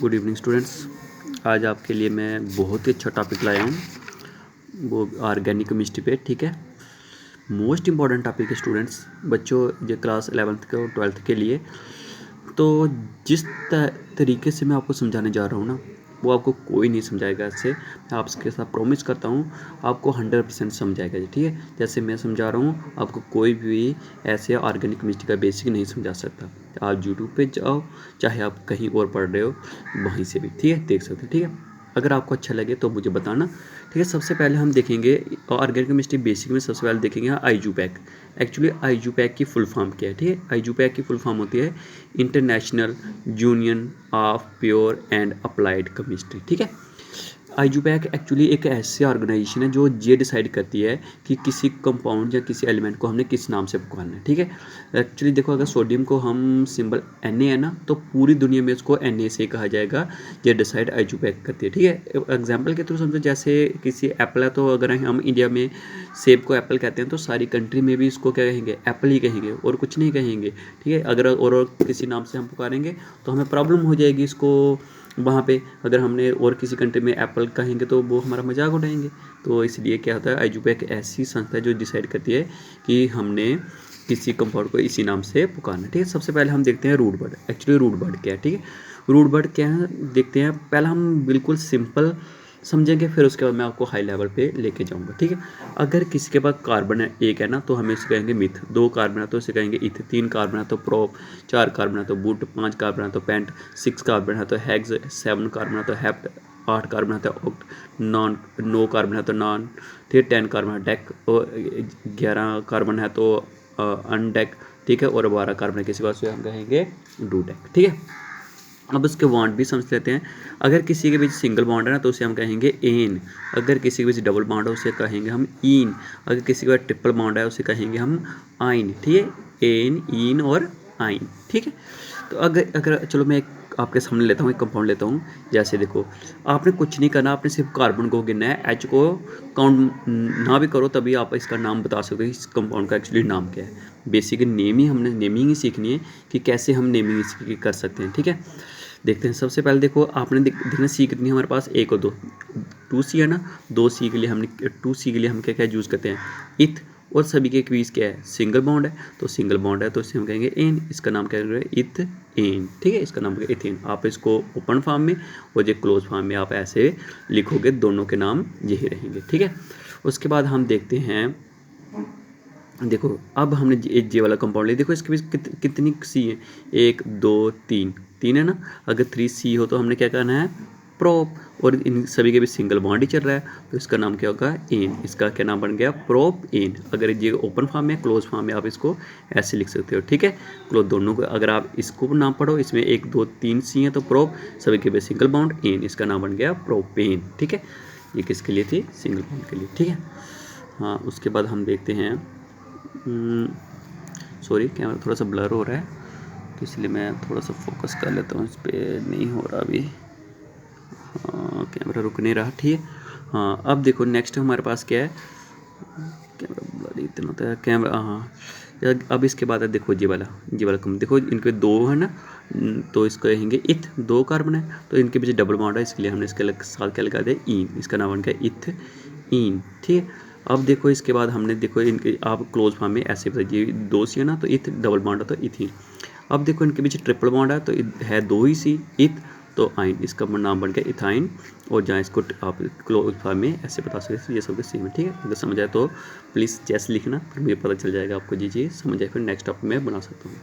Good evening students. आज आपके लिए मैं बहुत ही अच्छा टॉपिक लाया हूँ, वो ऑर्गेनिक केमिस्ट्री पे। ठीक है, मोस्ट इम्पॉर्टेंट टॉपिक है स्टूडेंट्स, बच्चों जो क्लास 11th के और 12th के लिए। तो जिस तरीके से मैं आपको समझाने जा रहा हूँ ना, वो आपको कोई नहीं समझाएगा। ऐसे मैं आपके साथ प्रॉमिस करता हूँ, आपको 100% समझाएगा जी। ठीक है, जैसे मैं समझा रहा हूँ आपको कोई भी ऐसे ऑर्गेनिक केमिस्ट्री का बेसिक नहीं समझा सकता। आप यूट्यूब पे जाओ, चाहे आप कहीं और पढ़ रहे हो वहीं से भी, ठीक है, देख सकते हो। ठीक है, अगर आपको अच्छा लगे तो मुझे बताना। ठीक है, सबसे पहले हम देखेंगे ऑर्गेनिक केमिस्ट्री बेसिक में। सबसे पहले देखेंगे आईयूपैक। एक्चुअली आईयूपैक की फुल फॉर्म क्या है? ठीक है, आईयूपैक की फुल फॉर्म होती है international union of pure and applied chemistry. ठीक है, आईयूपैक एक्चुअली एक ऐसी ऑर्गेनाइजेशन है जो ये डिसाइड करती है कि किसी कंपाउंड या किसी एलिमेंट को हमने किस नाम से पुकारना है। ठीक है, एक्चुअली देखो, अगर सोडियम को हम सिंबल Na है ना, तो पूरी दुनिया में उसको Na से कहा जाएगा। ये डिसाइड आईयूपैक करती है। ठीक है, एग्जाम्पल के थ्रू समझो, जैसे किसी एप्पल है, तो अगर हम इंडिया में सेब को एप्पल कहते हैं, तो सारी कंट्री में भी इसको क्या कहेंगे? एप्पल ही कहेंगे और कुछ नहीं कहेंगे। ठीक है, अगर और किसी नाम से हम पुकारेंगे तो हमें प्रॉब्लम हो जाएगी इसको वहाँ पे। अगर हमने और किसी कंट्री में एप्पल कहेंगे तो वो हमारा मजाक उड़ाएंगे। तो इसलिए क्या होता है, आईयूपैक एक ऐसी संस्था है जो डिसाइड करती है कि हमने किसी कंपाउंड को इसी नाम से पुकारना है। ठीक है, सबसे पहले हम देखते हैं root word. Actually root word क्या है? ठीक है, रूट वर्ड क्या है देखते हैं। पहले हम बिल्कुल सिंपल समझेंगे, फिर उसके बाद मैं आपको हाई लेवल पे लेके जाऊंगा। ठीक है, अगर किसी के पास कार्बन है एक है ना, तो हमें इसे कहेंगे मिथ। 2 कार्बन है तो इसे कहेंगे इथ। 3 कार्बन है तो प्रोप। 4 कार्बन है तो बुट। 5 कार्बन है तो पेंट। 6 कार्बन है तो हेक्स। 7 कार्बन है तो हेप्ट। 8 कार्बन है तो ऑक्ट। 9 कार्बन है तो नॉन। ठीक है, 10 कार्बन है डेक। और 11 कार्बन है तो अनडेक। ठीक है, और 12 कार्बन है किसी बात से हम कहेंगे डूडेक। ठीक है, अब उसके बॉन्ड भी समझ लेते हैं। अगर किसी के बीच सिंगल बॉन्ड है ना, तो उसे हम कहेंगे एन। अगर किसी के बीच डबल बॉन्ड है उसे कहेंगे हम इन। अगर किसी के पास ट्रिपल बॉन्ड है उसे कहेंगे हम आइन। ठीक है, एन, इन और आइन। ठीक है, तो अगर अगर चलो मैं आपके सामने लेता हूँ, एक कंपाउंड लेता हूँ। जैसे देखो, आपने कुछ नहीं करना, आपने सिर्फ कार्बन को गिनना है। एच को काउंट ना भी करो तभी आप इसका नाम बता सकते हो, इस कंपाउंड का एक्चुअली नाम क्या है। बेसिक नेम ही हमने नेमिंग ही सीखनी है कि कैसे हम नेमिंग इसकी कर सकते हैं। ठीक है, देखते हैं। सबसे पहले देखो, आपने देखना सी कितनी है हमारे पास? 1 और 2। 2C है ना, 2C के लिए हमने 2C के लिए हम क्या क्या यूज़ करते हैं? इथ। और सभी के बीच क्या है? सिंगल बॉन्ड है, तो सिंगल बॉन्ड है तो इसे हम कहेंगे एन। इसका नाम क्या है? इथ एन। ठीक है, इसका नाम है इथेन। आप इसको ओपन फॉर्म में और जो क्लोज फॉर्म में आप ऐसे लिखोगे, दोनों के नाम यही रहेंगे। ठीक है, उसके बाद हम देखते हैं। देखो, अब हमने जे वाला कंपाउंड लिया। देखो, इसके बीच कितनी सी है? 1 2 3 3 है ना। अगर 3C हो तो हमने क्या करना है? प्रोप। और इन सभी के बीच सिंगल बॉन्ड ही चल रहा है, तो इसका नाम क्या होगा? एन। इसका क्या नाम बन गया? Propane. अगर ये ओपन फॉर्म में, क्लोज फॉर्म में आप इसको ऐसे लिख सकते हो। ठीक है, क्लोज दोनों को अगर आप इसको नाम पढ़ो, इसमें 1 2 3C है तो प्रोप, सभी के बीच सिंगल बॉन्ड एन। इसका नाम बन गया प्रोपेन। ठीक है, ये किसके लिए थी? सिंगल बॉन्ड के लिए। ठीक है, हाँ, उसके बाद हम देखते हैं। सॉरी, कैमरा थोड़ा सा ब्लर हो रहा है, तो इसलिए मैं थोड़ा सा फोकस कर लेता हूँ। इस पर नहीं हो रहा अभी। हाँ, कैमरा रुक नहीं रहा। ठीक है, हाँ, अब देखो नेक्स्ट हमारे पास क्या है? कैमरा ब्लर इतना होता है कैमरा। हाँ, अब इसके बाद है, देखो ये वाला कम। देखो, इनके 2 है ना, तो इसको कहेंगे इथ। 2 कार्बन है तो इनके पीछे डबल बॉन्ड है, इसके लिए हमने इसके साथ क्या लगा दिया? इन। इसका नाम बन गया इथ इन। ठीक है, अब देखो इसके बाद हमने, देखो इनके आप क्लोज फॉर्म में ऐसे बताइए। 2C है ना, तो इथ। डबल बॉन्ड है तो इथीन। अब देखो इनके पीछे ट्रिपल बॉन्ड है, तो है 2 ही C, इथ तो आइन। इसका नाम बन गया इथाइन। और जहाँ इसको आप क्लोज फॉर्म में ऐसे बता सकते हैं। ये सब सेम है। ठीक है, अगर समझ आए तो प्लीज़ जैसे लिखना, फिर मुझे पता चल जाएगा आपको। जी समझ आए, फिर नेक्स्ट टॉपिक में बना सकता हूँ।